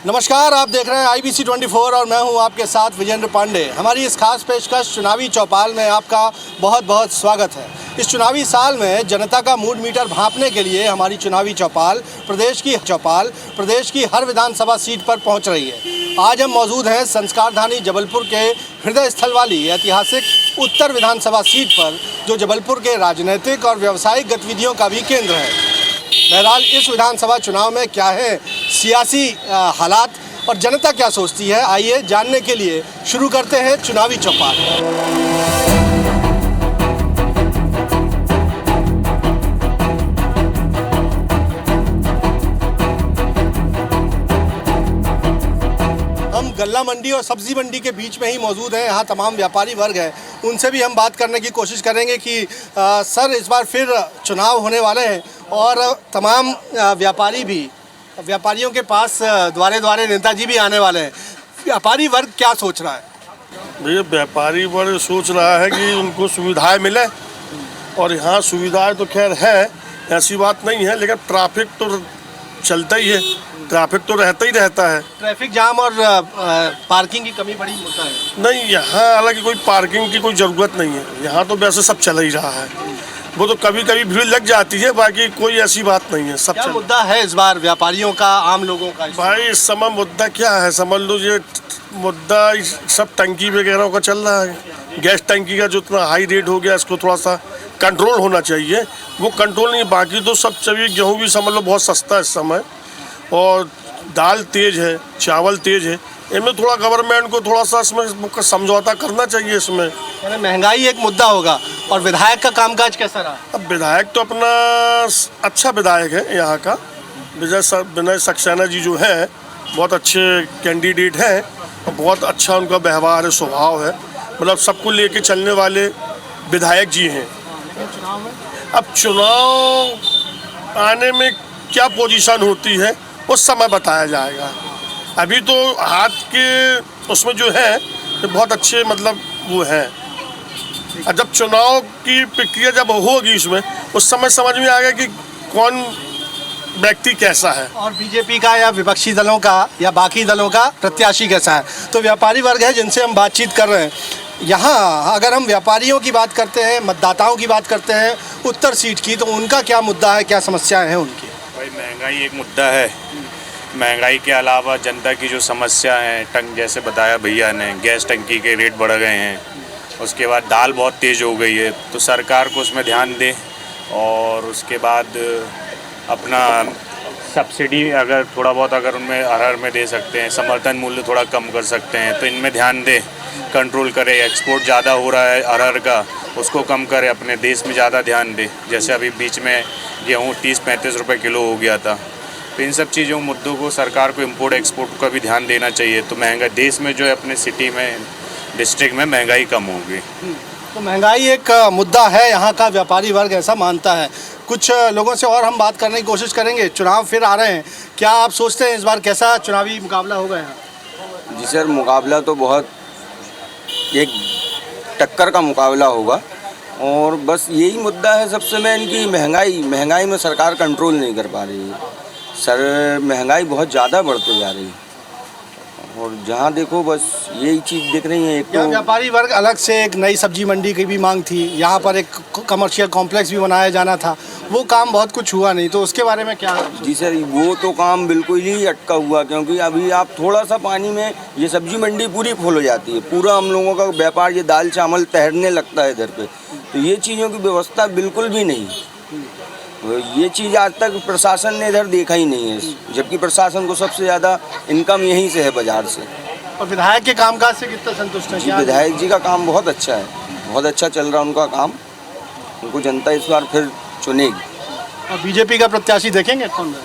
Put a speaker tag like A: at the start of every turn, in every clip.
A: नमस्कार, आप देख रहे हैं IBC 24 और मैं हूं आपके साथ विजेंद्र पांडे। हमारी इस खास पेशकश चुनावी चौपाल में आपका बहुत बहुत स्वागत है। इस चुनावी साल में जनता का मूड मीटर भांपने के लिए हमारी चुनावी चौपाल प्रदेश की हर विधानसभा सीट पर पहुंच रही है। आज हम मौजूद हैं संस्कारधानी जबलपुर के हृदय स्थल वाली ऐतिहासिक उत्तर विधानसभा सीट पर, जो जबलपुर के राजनीतिक और व्यावसायिक गतिविधियों का भी केंद्र है। बहरहाल इस विधानसभा चुनाव में क्या है सियासी हालात और जनता क्या सोचती है, आइए जानने के लिए शुरू करते हैं चुनावी चौपाल। हम गल्ला मंडी और सब्जी मंडी के बीच में ही मौजूद हैं। यहाँ तमाम व्यापारी वर्ग है, उनसे भी हम बात करने की कोशिश करेंगे कि सर, इस बार फिर चुनाव होने वाले हैं और तमाम व्यापारियों के पास द्वारे द्वारे नेताजी भी आने वाले हैं। व्यापारी वर्ग क्या सोच रहा है?
B: भैया, व्यापारी वर्ग सोच रहा है कि उनको सुविधाएं मिले, और यहाँ सुविधाएं तो खैर है, ऐसी बात नहीं है, लेकिन ट्रैफिक तो चलता ही है, ट्रैफिक तो रहता ही रहता है।
A: ट्रैफिक जाम और पार्किंग की कमी बड़ी होता है।
B: नहीं, यहाँ हालांकि कोई पार्किंग की कोई ज़रूरत नहीं है, यहाँ तो वैसे सब चल ही रहा है। वो तो कभी कभी भीड़ लग जाती है, बाकी कोई ऐसी बात नहीं है, सब
A: क्या मुद्दा है इस बार व्यापारियों का, आम लोगों का?
B: भाई इस समय मुद्दा क्या है, समझ लो ये मुद्दा सब टंकी वगैरह का चल रहा है। गैस टंकी का जो इतना हाई रेट हो गया, इसको थोड़ा सा कंट्रोल होना चाहिए। वो कंट्रोल नहीं, बाकी तो सब चाहिए। गेहूँ भी समझ लो बहुत सस्ता है इस समय, और दाल तेज है, चावल तेज है। इनमें थोड़ा गवर्नमेंट को थोड़ा सा इसमें समझौता करना चाहिए। इसमें
A: महंगाई एक मुद्दा होगा। और विधायक का कामकाज कैसा रहा?
B: अब विधायक तो अपना अच्छा विधायक है यहाँ का, विनय सक्सेना जी जो है, बहुत अच्छे कैंडिडेट हैं और बहुत अच्छा उनका व्यवहार है, स्वभाव है, मतलब सबको लेके चलने वाले विधायक जी हैं। अब चुनाव आने में क्या पोजीशन होती है उस समय बताया जाएगा। अभी तो हाथ के उसमें जो है बहुत अच्छे, मतलब वो है। जब चुनाव की प्रक्रिया जब होगी उसमें, उस समय समझ में आएगा कि कौन व्यक्ति कैसा है,
A: और बीजेपी का या विपक्षी दलों का या बाकी दलों का प्रत्याशी कैसा है। तो व्यापारी वर्ग है जिनसे हम बातचीत कर रहे हैं। यहाँ अगर हम व्यापारियों की बात करते हैं, मतदाताओं की बात करते हैं उत्तर सीट की, तो उनका क्या मुद्दा है, क्या समस्याएं हैं उनकी?
C: भाई, महंगाई एक मुद्दा है। महंगाई के अलावा जनता की जो समस्या है, जैसे बताया भैया ने, गैस टंकी के रेट बढ़ गए हैं, उसके बाद दाल बहुत तेज़ हो गई है, तो सरकार को उसमें ध्यान दे। और उसके बाद अपना सब्सिडी अगर थोड़ा बहुत अगर उनमें अरहर में दे सकते हैं, समर्थन मूल्य थोड़ा कम कर सकते हैं, तो इनमें ध्यान दे, कंट्रोल करे। एक्सपोर्ट ज़्यादा हो रहा है अरहर का, उसको कम करे, अपने देश में ज़्यादा ध्यान दे। जैसे अभी बीच में गेहूँ 30-35 रुपये किलो हो गया था। तो इन सब चीज़ों मुद्दों को सरकार को इम्पोर्ट एक्सपोर्ट का भी ध्यान देना चाहिए, तो महंगा देश में जो है अपने सिटी में, डिस्ट्रिक्ट में महंगाई कम होगी।
A: तो महंगाई एक मुद्दा है, यहाँ का व्यापारी वर्ग ऐसा मानता है। कुछ लोगों से और हम बात करने की कोशिश करेंगे। चुनाव फिर आ रहे हैं, क्या आप सोचते हैं इस बार कैसा चुनावी मुकाबला होगा यहाँ?
D: जी सर, मुकाबला तो बहुत एक टक्कर का मुकाबला होगा, और बस यही मुद्दा है सबसे मेन की महंगाई में सरकार कंट्रोल नहीं कर पा रही है। सर, महंगाई बहुत ज़्यादा बढ़ते जा रही है, और जहाँ देखो बस यही चीज़ दिख रही है। एक तो
A: व्यापारी वर्ग अलग से एक नई सब्जी मंडी की भी मांग थी, यहाँ पर एक कमर्शियल कॉम्प्लेक्स भी बनाया जाना था, वो काम बहुत कुछ हुआ नहीं, तो उसके बारे में क्या?
D: जी सर, वो तो काम बिल्कुल ही अटका हुआ, क्योंकि अभी आप थोड़ा सा पानी में ये सब्जी मंडी पूरी फुल हो जाती है, पूरा हम लोगों का व्यापार ये दाल चावल तैरने लगता है इधर पे। तो ये चीज़ों की व्यवस्था बिल्कुल भी नहीं, ये चीज़ आज तक प्रशासन ने इधर देखा ही नहीं है, जबकि प्रशासन को सबसे ज़्यादा इनकम यहीं से है, बाजार से।
A: और विधायक के कामकाज से कितना संतुष्ट है?
D: जी, विधायक जी का काम बहुत अच्छा है, बहुत अच्छा चल रहा है उनका काम। उनको जनता इस बार फिर चुनेगी।
A: और बीजेपी का प्रत्याशी देखेंगे कौन?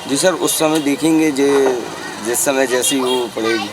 D: जी सर, उस समय देखेंगे, जिस समय जैसी वो पड़ेगी।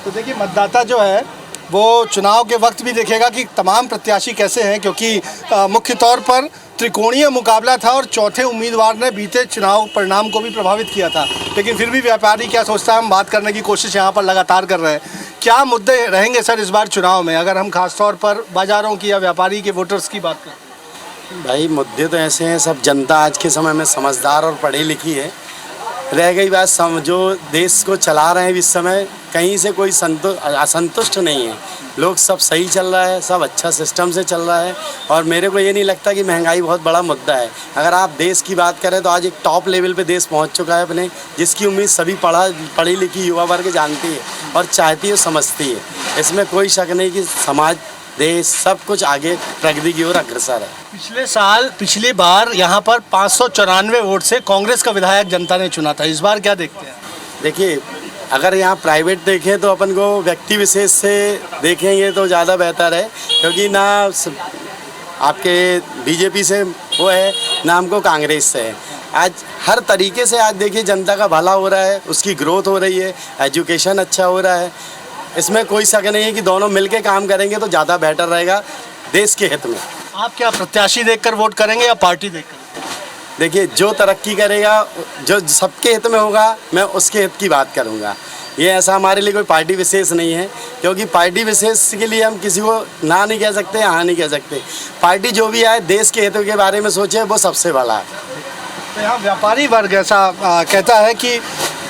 A: तो देखिए, मतदाता जो है वो चुनाव के वक्त भी देखेगा कि तमाम प्रत्याशी कैसे हैं, क्योंकि मुख्य तौर पर त्रिकोणीय मुकाबला था और चौथे उम्मीदवार ने बीते चुनाव परिणाम को भी प्रभावित किया था। लेकिन फिर भी व्यापारी क्या सोचता है, हम बात करने की कोशिश यहाँ पर लगातार कर रहे हैं। क्या मुद्दे रहेंगे सर इस बार चुनाव में, अगर हम खासतौर पर बाज़ारों की या व्यापारी के वोटर्स की बात करें?
E: भाई मुद्दे तो ऐसे हैं, सब जनता आज के समय में समझदार और पढ़ी लिखी है, रह गई बात जो देश को चला रहे हैं इस समय, कहीं से कोई असंतुष्ट नहीं है। लोग सब सही चल रहा है, सब अच्छा सिस्टम से चल रहा है और मेरे को ये नहीं लगता कि महंगाई बहुत बड़ा मुद्दा है। अगर आप देश की बात करें तो आज एक टॉप लेवल पे देश पहुंच चुका है अपने, जिसकी उम्मीद सभी पढ़ी लिखी युवा वर्ग जानती है और चाहती है, समझती है। इसमें कोई शक नहीं कि समाज, देश सब कुछ आगे प्रगति की ओर अग्रसर है।
A: पिछली बार यहाँ पर 594 वोट से कांग्रेस का विधायक जनता ने चुना था। इस बार क्या देखते हैं?
E: देखिए, अगर यहाँ प्राइवेट देखें तो अपन को व्यक्ति विशेष से देखेंगे तो ज़्यादा बेहतर है, क्योंकि ना आपके बीजेपी से वो है ना हमको कांग्रेस से है। आज हर तरीके से आज देखिए जनता का भला हो रहा है, उसकी ग्रोथ हो रही है, एजुकेशन अच्छा हो रहा है। इसमें कोई शक नहीं है कि दोनों मिलके काम करेंगे तो ज़्यादा बेटर रहेगा देश के हित में।
A: आप क्या प्रत्याशी देखकर वोट करेंगे या पार्टी देखकर?
E: देखिए, जो तरक्की करेगा, जो सबके हित में होगा, मैं उसके हित की बात करूंगा। ये ऐसा हमारे लिए कोई पार्टी विशेष नहीं है, क्योंकि पार्टी विशेष के लिए हम किसी को ना नहीं कह सकते, हाँ नहीं कह सकते। पार्टी जो भी आए देश के हितों के बारे में सोचे, वो सबसे बड़ा है।
A: तो यहाँ व्यापारी वर्ग ऐसा कहता है कि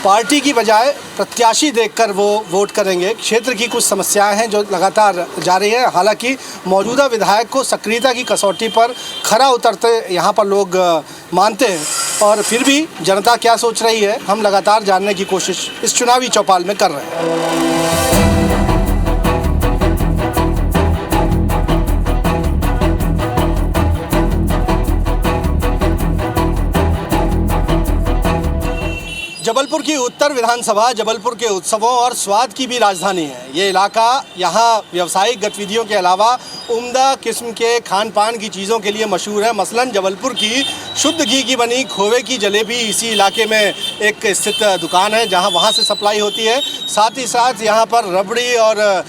A: पार्टी की बजाय प्रत्याशी देखकर वो वोट करेंगे। क्षेत्र की कुछ समस्याएं हैं जो लगातार जारी है। हालांकि मौजूदा विधायक को सक्रियता की कसौटी पर खरा उतरते यहाँ पर लोग मानते हैं, और फिर भी जनता क्या सोच रही है हम लगातार जानने की कोशिश इस चुनावी चौपाल में कर रहे हैं। जबलपुर की उत्तर विधानसभा जबलपुर के उत्सवों और स्वाद की भी राजधानी है। ये इलाका यहाँ व्यावसायिक गतिविधियों के अलावा उम्दा किस्म के खान पान की चीज़ों के लिए मशहूर है। मसलन जबलपुर की शुद्ध घी की बनी खोवे की जलेबी इसी इलाके में एक स्थित दुकान है, जहाँ वहाँ से सप्लाई होती है। साथ ही साथ यहाँ पर रबड़ी और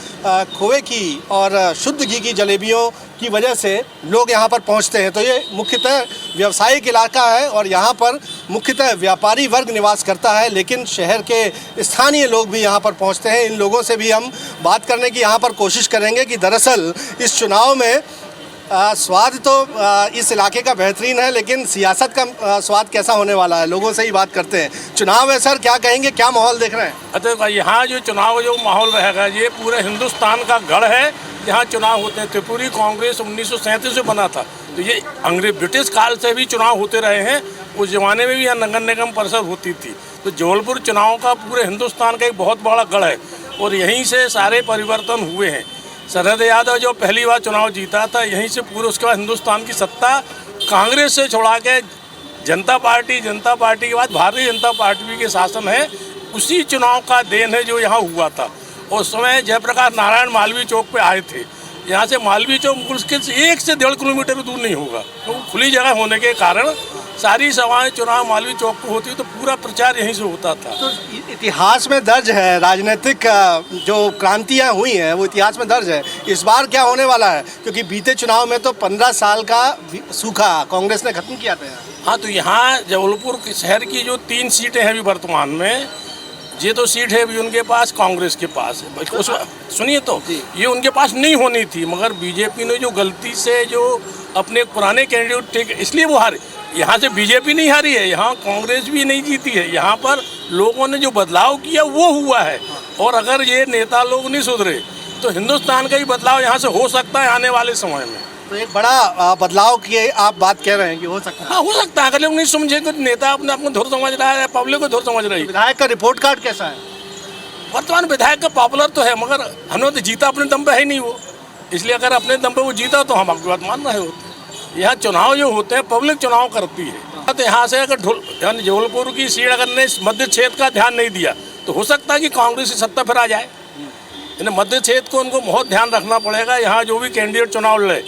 A: खोवे की और शुद्ध घी की जलेबियों की वजह से लोग यहाँ पर पहुँचते हैं। तो ये मुख्यतः व्यावसायिक इलाका है और यहाँ पर मुख्यतः व्यापारी वर्ग निवास करता है, लेकिन शहर के स्थानीय लोग भी यहाँ पर पहुँचते हैं। इन लोगों से भी हम बात करने की यहाँ पर कोशिश करेंगे कि दरअसल इस चुनाव में स्वाद तो इस इलाके का बेहतरीन है, लेकिन सियासत का स्वाद कैसा होने वाला है, लोगों से ही बात करते हैं। चुनाव है सर, क्या कहेंगे, क्या माहौल देख रहे हैं?
F: अच्छा, यहाँ जो चुनाव जो माहौल रहेगा, ये पूरे हिंदुस्तान का गढ़ है जहाँ चुनाव होते हैं। त्रिपुरी कांग्रेस 1937 से बना था, तो ये अंग्रेज ब्रिटिश काल से भी चुनाव होते रहे हैं। उस ज़माने में भी यहाँ नगर निगम परिषद होती थी। तो जबलपुर चुनाव का पूरे हिंदुस्तान का एक बहुत बड़ा गढ़ है और यहीं से सारे परिवर्तन हुए हैं। शरद यादव जो पहली बार चुनाव जीता था, यहीं से पूरे उसके बाद हिंदुस्तान की सत्ता कांग्रेस से छोड़ा के जनता पार्टी के बाद भारतीय जनता पार्टी के शासन है। उसी चुनाव का देन है जो यहाँ हुआ था। उस समय जयप्रकाश नारायण मालवीय चौक पे आए थे। यहाँ से मालवीय चौक मुश्किल से 1 से 1.5 किलोमीटर दूर नहीं होगा, तो खुली जगह होने के कारण सारी सभाएं चुनाव मालवीय चौक को होती, तो पूरा प्रचार यहीं से होता था।
A: तो इतिहास में दर्ज है, राजनीतिक जो क्रांतियाँ हुई हैं वो इतिहास में दर्ज है। इस बार क्या होने वाला है, क्योंकि बीते चुनाव में तो 15 साल का सूखा कांग्रेस ने खत्म किया था।
F: हाँ, तो यहाँ जबलपुर शहर की जो 3 सीटें हैं अभी वर्तमान में, ये तो सीट है अभी उनके पास, कांग्रेस के पास है। सुनिए, तो ये उनके पास नहीं होनी थी, मगर बीजेपी ने जो गलती से जो अपने पुराने कैंडिडेट थे, इसलिए वो हारे। यहाँ से बीजेपी नहीं हारी है, यहाँ कांग्रेस भी नहीं जीती है। यहाँ पर लोगों ने जो बदलाव किया वो हुआ है, और अगर ये नेता लोग नहीं सुधरे तो हिंदुस्तान का ही बदलाव यहाँ से हो सकता है आने वाले समय में।
A: तो एक बड़ा बदलाव की आप बात कह रहे हैं कि हो सकता है?
F: हाँ, हो सकता है। अगर लोग नहीं समझेंगे तो नेता अपने आप को धुर समझ रहा है, पब्लिक को धुर समझ रही है।
A: विधायक का रिपोर्ट कार्ड कैसा है?
F: वर्तमान विधायक का पॉपुलर तो है, मगर हमने तो जीता अपने दम पे है नहीं वो, इसलिए अगर अपने दम पे वो जीता तो हम आपकी बात मान रहे होते। यहाँ चुनाव जो होते हैं पब्लिक चुनाव करती है। तो यहाँ से अगर जबलपुर की सीट अगर ने मध्य क्षेत्र का ध्यान नहीं दिया तो हो सकता है कि कांग्रेस की सत्ता फिर आ जाए। मध्य क्षेत्र को उनको बहुत ध्यान रखना पड़ेगा। यहाँ जो भी कैंडिडेट चुनाव लड़े,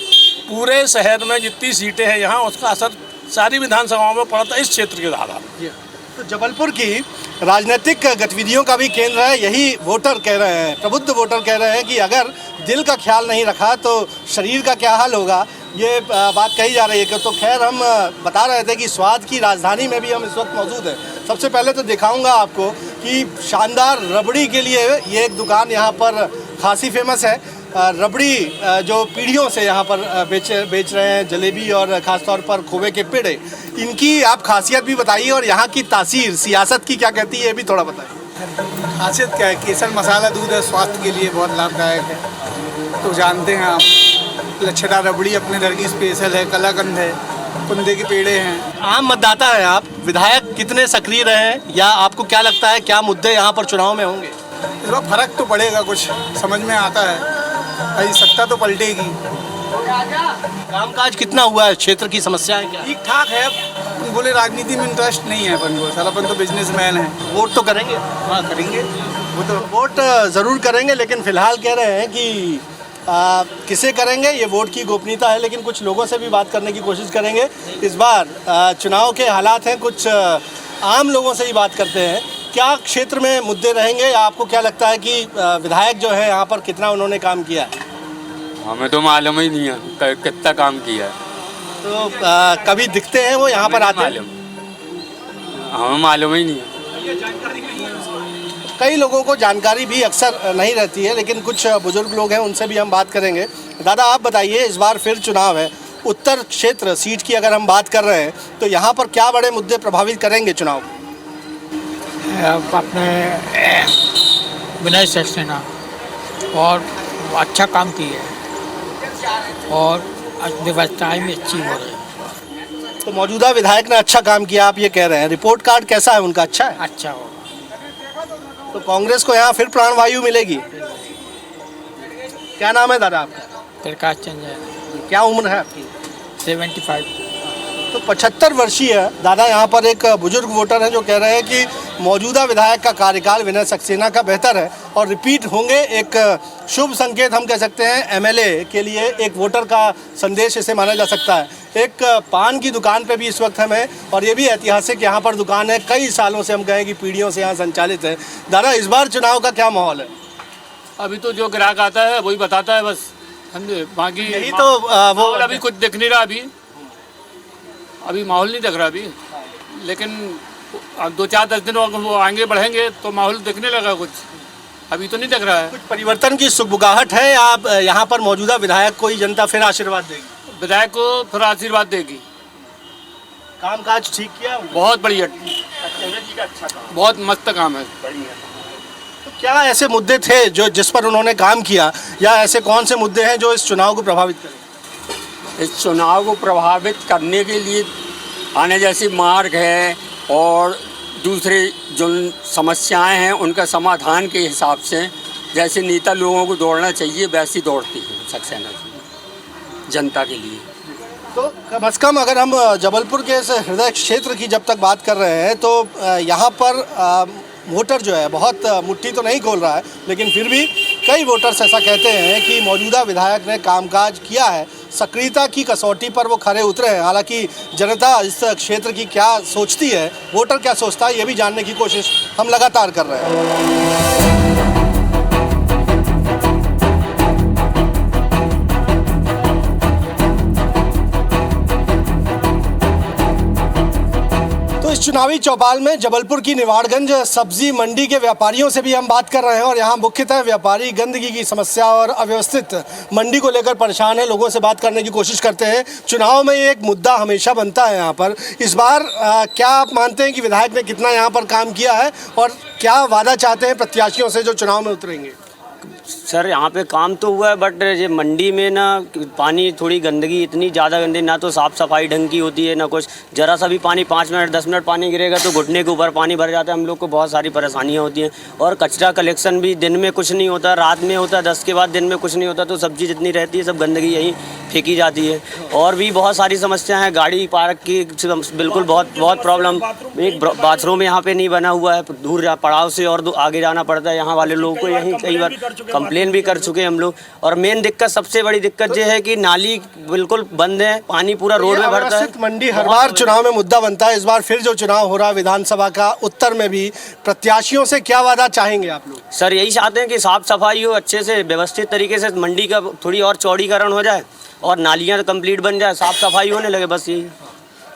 F: पूरे शहर में जितनी सीटें हैं यहाँ, उसका असर सारी विधानसभाओं में पड़ता है इस क्षेत्र के आधार पर।
A: तो जबलपुर की राजनीतिक गतिविधियों का भी केंद्र है, यही वोटर कह रहे हैं, प्रबुद्ध वोटर कह रहे हैं कि अगर दिल का ख्याल नहीं रखा तो शरीर का क्या हाल होगा, ये बात कही जा रही है। तो खैर, हम बता रहे थे कि स्वाद की राजधानी में भी हम इस वक्त मौजूद हैं। सबसे पहले तो दिखाऊंगा आपको कि शानदार रबड़ी के लिए ये एक दुकान यहाँ पर खासी फेमस है। रबड़ी जो पीढ़ियों से यहाँ पर बेच रहे हैं, जलेबी और ख़ासतौर पर खोवे के पेड़े, इनकी आप खासियत भी बताइए और यहाँ की तासीर सियासत की क्या कहती है ये भी थोड़ा बताइए।
G: खासियत क्या है? केसर मसाला दूध है, स्वास्थ्य के लिए बहुत लाभदायक है, तो जानते हैं आप। लच्छेदार रबड़ी अपने घर की स्पेशल है, कलाकंद है, कुंदे के पेड़े हैं।
A: आम मतदाता हैं आप, विधायक कितने सक्रिय रहे हैं या आपको क्या लगता है क्या मुद्दे यहाँ पर चुनाव में होंगे?
G: इस बार फर्क तो पड़ेगा, कुछ समझ में आता है, भाई सत्ता तो पलटेगी।
A: कामकाज कितना हुआ है, क्षेत्र की समस्याएं क्या?
G: ठीक ठाक है। अब बोले राजनीति में इंटरेस्ट नहीं है अपन को, साला अपन तो बिजनेसमैन है।
A: वोट तो करेंगे?
G: हाँ करेंगे,
A: वो तो वोट ज़रूर करेंगे, लेकिन फिलहाल कह रहे हैं कि किसे करेंगे ये वोट की गोपनीयता है, लेकिन कुछ लोगों से भी बात करने की कोशिश करेंगे। इस बार चुनाव के हालात हैं, कुछ आम लोगों से ही बात करते हैं। क्या क्षेत्र में मुद्दे रहेंगे या आपको क्या लगता है कि विधायक जो है यहाँ पर कितना उन्होंने काम किया है?
H: हमें तो मालूम ही नहीं है कितना काम किया है।
A: तो कभी दिखते हैं वो यहाँ पर आते हैं?
H: हमें मालूम ही नहीं है।
A: कई लोगों को जानकारी भी अक्सर नहीं रहती है, लेकिन कुछ बुजुर्ग लोग हैं उनसे भी हम बात करेंगे। दादा आप बताइए, इस बार फिर चुनाव है, उत्तर क्षेत्र सीट की अगर हम बात कर रहे हैं तो यहाँ पर क्या बड़े मुद्दे प्रभावित करेंगे चुनाव?
I: अपने विनय सक्सेना और अच्छा काम किया है और व्यवस्थाएं भी अच्छी हो रही है।
A: तो मौजूदा विधायक ने अच्छा काम किया आप ये कह रहे हैं। रिपोर्ट कार्ड कैसा है उनका? अच्छा है।
I: अच्छा हो।
A: तो कांग्रेस को यहाँ फिर प्राणवायु मिलेगी। क्या नाम है दादा आपका?
I: प्रकाश चंद्र।
A: क्या उम्र है आपकी?
I: 75।
A: तो 75 वर्षीय दादा यहाँ पर एक बुजुर्ग वोटर हैं जो कह रहे हैं कि मौजूदा विधायक का कार्यकाल विनय सक्सेना का बेहतर है और रिपीट होंगे। एक शुभ संकेत हम कह सकते हैं एमएलए के लिए, एक वोटर का संदेश इसे माना जा सकता है। एक पान की दुकान पे भी इस वक्त हम हैं और ये भी ऐतिहासिक यहाँ पर दुकान है, कई सालों से हम कहें कि पीढ़ियों से यहाँ संचालित है। दादा इस बार चुनाव का क्या माहौल है?
J: अभी तो जो ग्राहक आता है वही बताता है बस, समझे। बाकी
A: यही तो वो
J: अभी कुछ दिख नहीं रहा, अभी माहौल नहीं दिख रहा अभी, लेकिन 2-4-10 दिन वो आगे बढ़ेंगे तो माहौल दिखने लगा कुछ। अभी तो नहीं दिख रहा है।
A: कुछ परिवर्तन की सुगबुगाहट है या यहाँ पर मौजूदा विधायक को ही जनता फिर आशीर्वाद देगी?
J: विधायक को फिर आशीर्वाद देगी।
A: कामकाज ठीक किया?
J: बहुत बढ़िया, बहुत मस्त काम है।
A: तो क्या ऐसे मुद्दे थे जो जिस पर उन्होंने काम किया या ऐसे कौन से मुद्दे हैं जो इस चुनाव को प्रभावित करें?
H: इस चुनाव को प्रभावित करने के लिए आने जैसी मार्ग है और दूसरे जो समस्याएं हैं उनका समाधान के हिसाब से जैसे नेता लोगों को दौड़ना चाहिए वैसी दौड़ती है सक्सेना जनता के लिए।
A: तो कम से कम अगर हम जबलपुर के इस हृदय क्षेत्र की जब तक बात कर रहे हैं तो यहाँ पर वोटर जो है बहुत मुट्ठी तो नहीं खोल रहा है, लेकिन फिर भी कई वोटर्स ऐसा कहते हैं कि मौजूदा विधायक ने कामकाज किया है, सक्रियता की कसौटी पर वो खरे उतरे हैं। हालांकि जनता इस क्षेत्र की क्या सोचती है, वोटर क्या सोचता है, ये भी जानने की कोशिश हम लगातार कर रहे हैं। इस चुनावी चौपाल में जबलपुर की निवाड़गंज सब्जी मंडी के व्यापारियों से भी हम बात कर रहे हैं और यहाँ मुख्यतः व्यापारी गंदगी की समस्या और अव्यवस्थित मंडी को लेकर परेशान है। लोगों से बात करने की कोशिश करते हैं। चुनाव में ये एक मुद्दा हमेशा बनता है यहाँ पर। इस बार क्या आप मानते हैं कि विधायक ने कितना यहाँ पर काम किया है और क्या वादा चाहते हैं प्रत्याशियों से जो चुनाव में उतरेंगे?
D: सर यहाँ पे काम तो हुआ है, बट ये मंडी में ना पानी थोड़ी गंदगी, इतनी ज़्यादा गंदगी, ना तो साफ़ सफाई ढंग की होती है ना कुछ। ज़रा सा भी पानी 5 मिनट 10 मिनट पानी गिरेगा तो घुटने के ऊपर पानी भर जाता है। हम लोग को बहुत सारी परेशानियाँ होती हैं और कचरा कलेक्शन भी दिन में कुछ नहीं होता, रात में होता है, 10 के बाद दिन में कुछ नहीं होता। तो सब्जी जितनी रहती है सब गंदगी यहीं फेंकी जाती है। और भी बहुत सारी समस्या हैं, गाड़ी पार्क की बिल्कुल बहुत प्रॉब्लम। एक बाथरूम यहाँ पे नहीं बना हुआ है, दूर पड़ाव से और आगे जाना पड़ता है। यहाँ वाले लोगों को यहीं कई बार कंप्लेन भी कर चुके हैं हम लोग। और मेन दिक्कत, सबसे बड़ी दिक्कत ये है कि नाली बिल्कुल बंद है, पानी पूरा रोड में भरता है।
A: मंडी हर बार चुनाव में मुद्दा बनता है। इस बार फिर जो चुनाव हो रहा है विधानसभा का, उत्तर में भी प्रत्याशियों से क्या वादा चाहेंगे आप लोग?
D: सर यही चाहते हैं कि साफ सफाई हो, अच्छे से व्यवस्थित तरीके से मंडी का थोड़ी और चौड़ीकरण हो जाए और नालियाँ कंप्लीट बन जाए, साफ सफाई होने लगे, बस यही।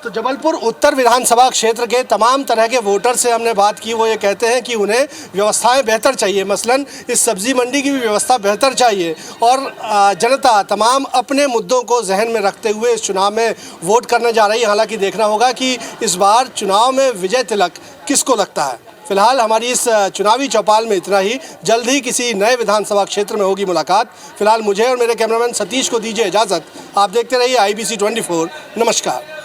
A: तो जबलपुर उत्तर विधानसभा क्षेत्र के तमाम तरह के वोटर से हमने बात की। वो ये कहते हैं कि उन्हें व्यवस्थाएं बेहतर चाहिए, मसलन इस सब्जी मंडी की भी व्यवस्था बेहतर चाहिए और जनता तमाम अपने मुद्दों को जहन में रखते हुए इस चुनाव में वोट करने जा रही है। हालांकि देखना होगा कि इस बार चुनाव में विजय तिलक किसको लगता है। फिलहाल हमारी इस चुनावी चौपाल में इतना ही। जल्द ही किसी नए विधानसभा क्षेत्र में होगी मुलाकात। फिलहाल मुझे और मेरे कैमरामैन सतीश को दीजिए इजाज़त। आप देखते रहिए IBC 24। नमस्कार।